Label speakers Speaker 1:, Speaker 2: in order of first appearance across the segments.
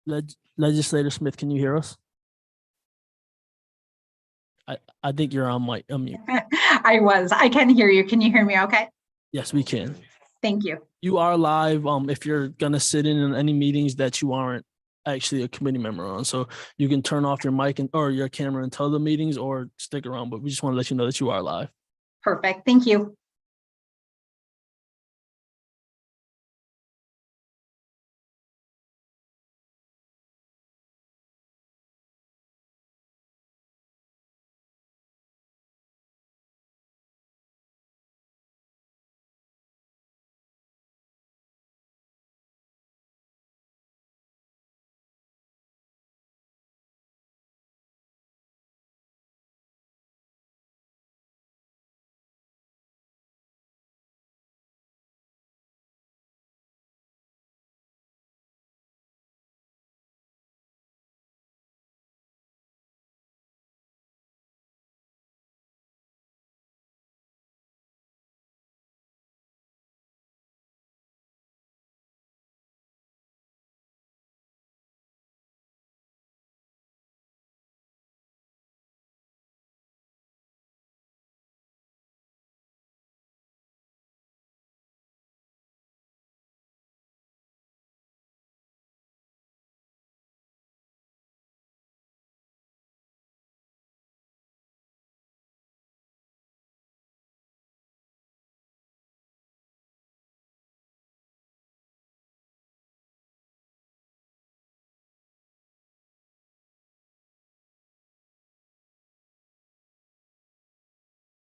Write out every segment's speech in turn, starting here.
Speaker 1: Legislator Smith, can you hear us? I think you're on mic. Mute.
Speaker 2: I can hear you. Can you hear me okay?
Speaker 1: Yes, we can.
Speaker 2: Thank you.
Speaker 1: You are live. If you're gonna sit in any meetings that you aren't actually a committee member on, so you can turn off your mic or your camera until the meetings, or stick around. But we just want to let you know that you are live.
Speaker 2: Perfect. Thank you.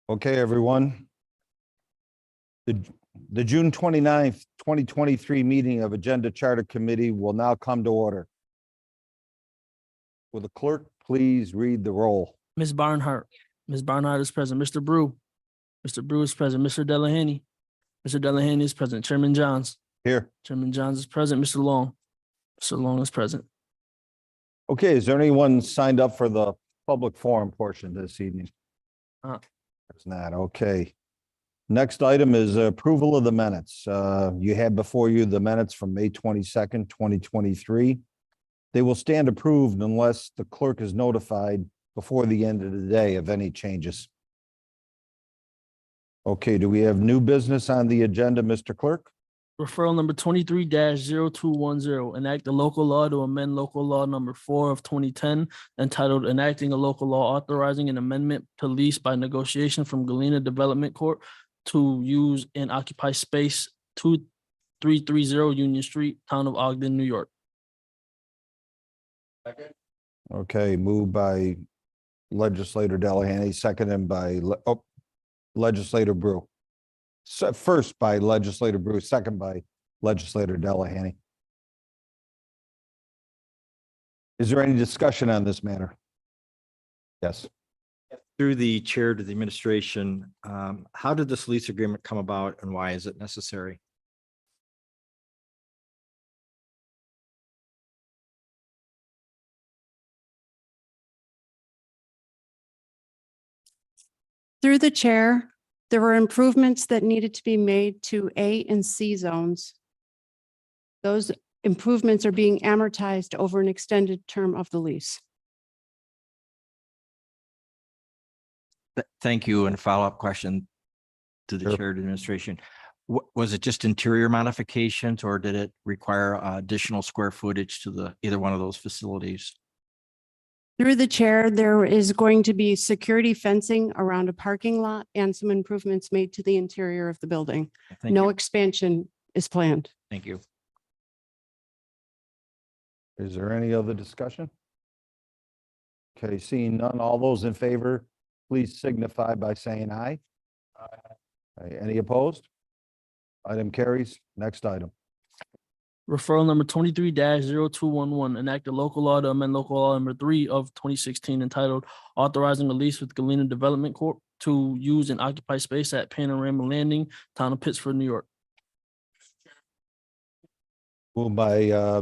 Speaker 3: Okay, everyone. The June 29th, 2023 meeting of Agenda Charter Committee will now come to order. Will the clerk please read the roll?
Speaker 1: Ms. Barnhart. Ms. Barnhart is present. Mr. Brew. Mr. Brew is present. Mr. Delahaney. Mr. Delahaney is present. Chairman Johns.
Speaker 3: Here.
Speaker 1: Chairman Johns is present. Mr. Long. Mr. Long is present.
Speaker 3: Okay, is there anyone signed up for the public forum portion this evening? It's not, okay. Next item is approval of the minutes. You have before you the minutes from May 22nd, 2023. They will stand approved unless the clerk is notified before the end of the day of any changes. Okay, do we have new business on the agenda, Mr. Clerk?
Speaker 1: Referral number 23-0210, enact a local law to amend local law number 4 of 2010, entitled enacting a local law authorizing an amendment to lease by negotiation from Galena Development Corp. To use and occupy space 2330 Union Street, Town of Ogden, New York.
Speaker 3: Okay, moved by Legislator Delahaney, seconded by Legislator Brew. So first by Legislator Brew, second by Legislator Delahaney. Is there any discussion on this matter? Yes.
Speaker 4: Through the chair to the administration, how did this lease agreement come about and why is it necessary?
Speaker 5: Through the chair, there were improvements that needed to be made to A and C zones. Those improvements are being amortized over an extended term of the lease.
Speaker 4: Thank you. And follow-up question to the
Speaker 3: Sure.
Speaker 4: chair of the administration. Was it just interior modifications or did it require additional square footage to either one of those facilities?
Speaker 5: Through the chair, there is going to be security fencing around a parking lot and some improvements made to the interior of the building.
Speaker 4: Thank
Speaker 5: No
Speaker 4: you.
Speaker 5: expansion is planned.
Speaker 4: Thank you.
Speaker 3: Is there any other discussion? Okay, seeing none, all those in favor, please signify by saying aye. Aye. Any opposed? Item carries. Next item.
Speaker 1: Referral number 23-0211, enact a local law to amend local law number 3 of 2016, entitled authorizing a lease with Galena Development Corp. To use and occupy space at Panorama Landing, Town of Pittsford, New York.
Speaker 3: Moved by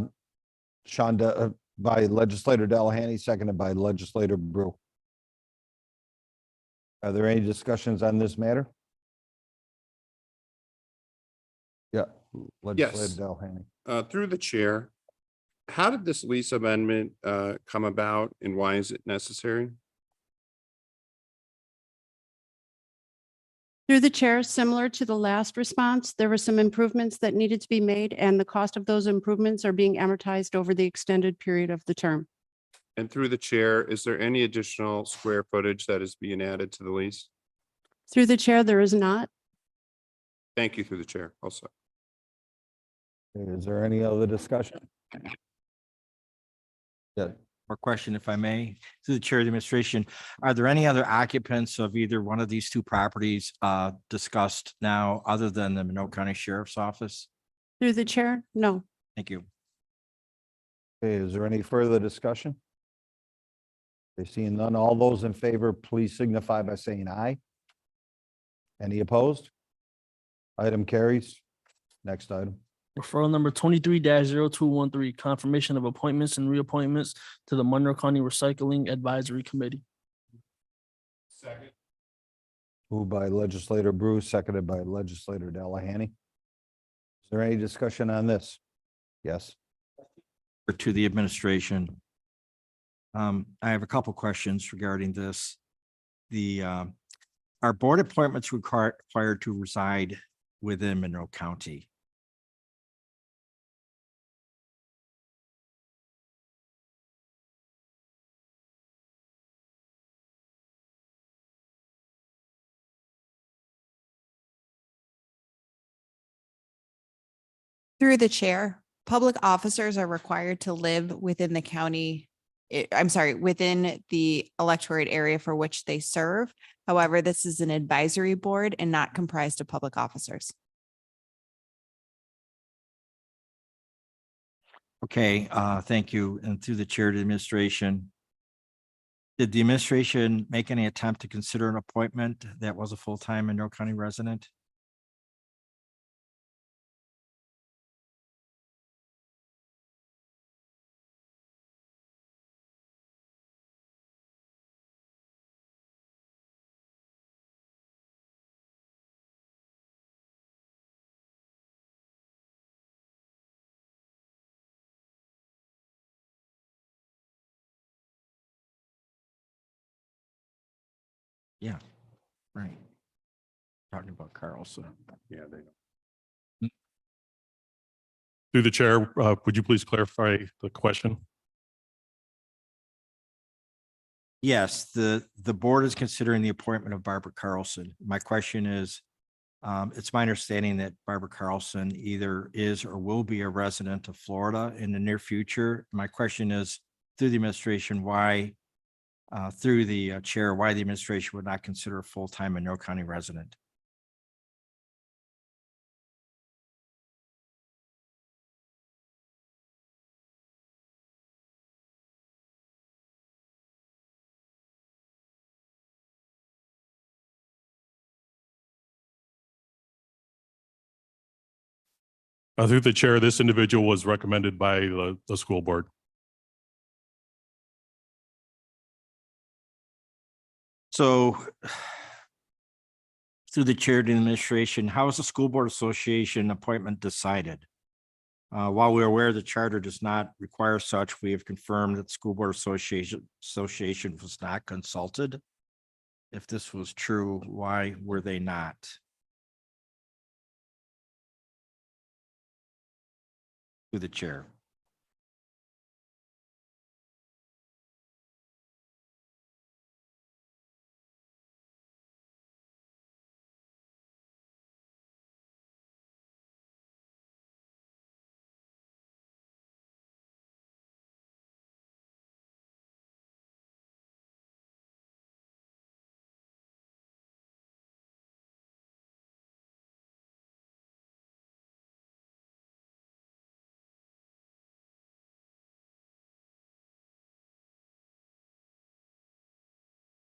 Speaker 3: by Legislator Delahaney, seconded by Legislator Brew. Are there any discussions on this matter? Yeah, Legislator Delahaney.
Speaker 6: Through the chair, how did this lease amendment come about and why is it necessary?
Speaker 5: Through the chair, similar to the last response, there were some improvements that needed to be made, and the cost of those improvements are being amortized over the extended period of the term.
Speaker 6: And through the chair, is there any additional square footage that is being added to the lease?
Speaker 5: Through the chair, there is not.
Speaker 6: Thank you, through the chair. Also,
Speaker 3: Is there any other discussion? Yeah,
Speaker 4: Or question, if I may, to the chair of the administration, are there any other occupants of either one of these two properties discussed now other than the Monroe County Sheriff's Office?
Speaker 5: Through the chair, no.
Speaker 4: Thank you.
Speaker 3: okay, is there any further discussion? Okay, seeing none, all those in favor, please signify by saying aye. Any opposed? Item carries. Next item.
Speaker 1: Referral number 23-0213, confirmation of appointments and reappointments to the Monroe County Recycling Advisory Committee.
Speaker 3: Moved by legislator Bruce, seconded by legislator Delahanty. Is there any discussion on this? Yes.
Speaker 4: Or to the administration. I have a couple questions regarding this. Are board appointments required to reside within Monroe County?
Speaker 7: Through the chair, public officers are required to live within the county. Within the electorate area for which they serve. However, this is an advisory board and not comprised of public officers.
Speaker 4: Okay, thank you. And through the chair to the administration. Did the administration make any attempt to consider an appointment that was a full-time Monroe County resident? Yeah, right. Talking about Carlson.
Speaker 6: yeah, they
Speaker 8: Through the chair, would you please clarify the question?
Speaker 4: Yes, the board is considering the appointment of Barbara Carlson. My question is, it's my understanding that Barbara Carlson either is or will be a resident of Florida in the near future. My question is, through the administration, why, through the chair, why the administration would not consider a full-time Monroe County resident?
Speaker 8: Through the chair, this individual was recommended by the school board.
Speaker 4: So through the chair to the administration, how is the school board association appointment decided? While we're aware the charter does not require such, we have confirmed that the school board association was not consulted. If this was true, why were they not? To the chair.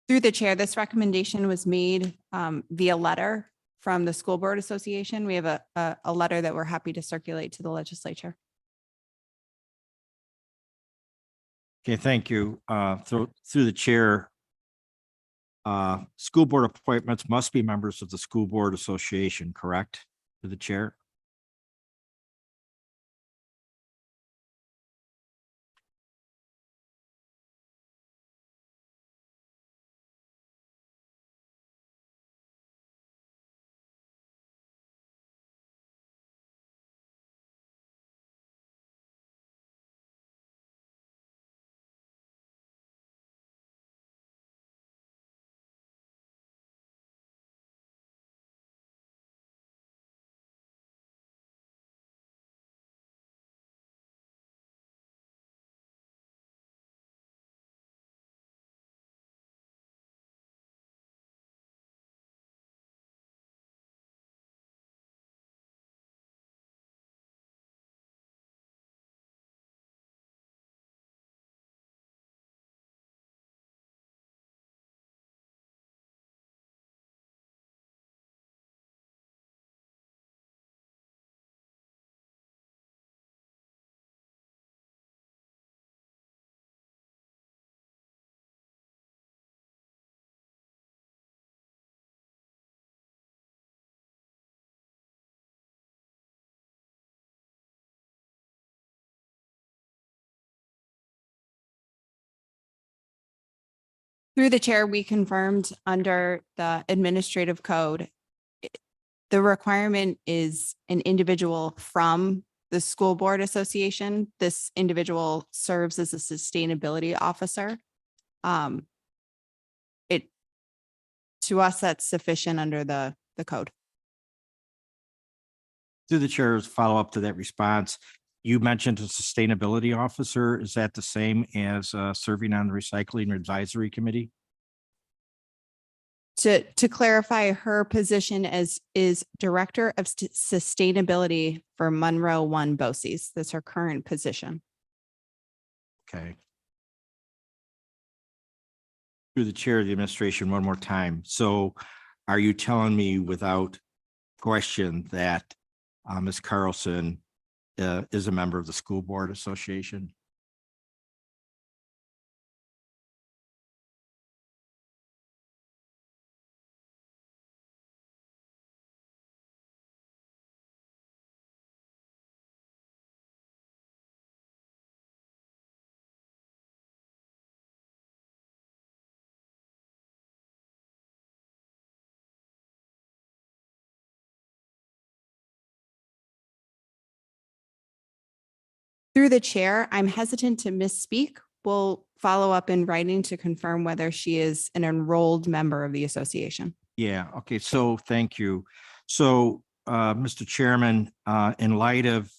Speaker 7: Through the chair, this recommendation was made via letter from the School Board Association. We have a letter that we're happy to circulate to the legislature.
Speaker 4: Okay, thank you. Through the chair, school board appointments must be members of the school board association, correct? To the chair.
Speaker 7: Through the chair, we confirmed under the administrative code, the requirement is an individual from the school board association. This individual serves as a sustainability officer. To us, that's sufficient under the code.
Speaker 4: Through the chair's follow-up to that response, you mentioned a sustainability officer. Is that the same as serving on the recycling advisory committee?
Speaker 7: To clarify, her position is Director of Sustainability for Monroe One BOCES. That's her current position.
Speaker 4: Okay. Through the chair of the administration, one more time. So are you telling me without question that Ms. Carlson is a member of the School Board Association?
Speaker 7: Through the chair, I'm hesitant to misspeak. We'll follow up in writing to confirm whether she is an enrolled member of the association.
Speaker 4: Yeah, okay, so thank you. So, Mr. Chairman, in light of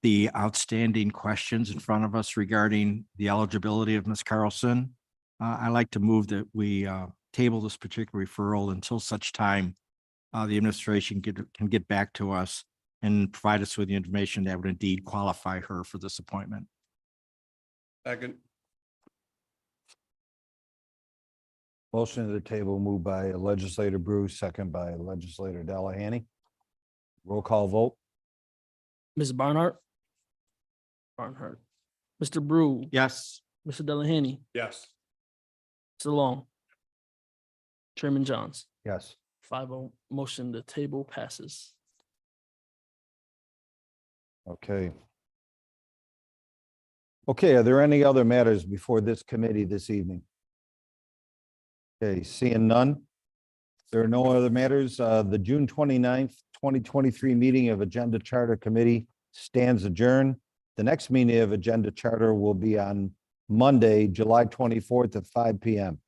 Speaker 4: the outstanding questions in front of us regarding the eligibility of Ms. Carlson, I'd like to move that we table this particular referral until such time the administration can get back to us and provide us with the information that would indeed qualify her for this appointment.
Speaker 6: Second.
Speaker 3: Motion to the table moved by legislator Bruce, second by legislator Delahanty. Roll call vote.
Speaker 1: Ms. Barnhart. Barnhart. Mr. Brew.
Speaker 4: Yes.
Speaker 1: Mr. Delahanty.
Speaker 6: Yes.
Speaker 1: Mr. Long. Chairman Johns.
Speaker 3: Yes.
Speaker 1: 5-0, motion to table passes.
Speaker 3: Okay. Okay, are there any other matters before this committee this evening? Okay, seeing none. There are no other matters. The June 29th, 2023 meeting of Agenda Charter Committee stands adjourned. The next meeting of Agenda Charter will be on Monday, July 24th at 5 p.m.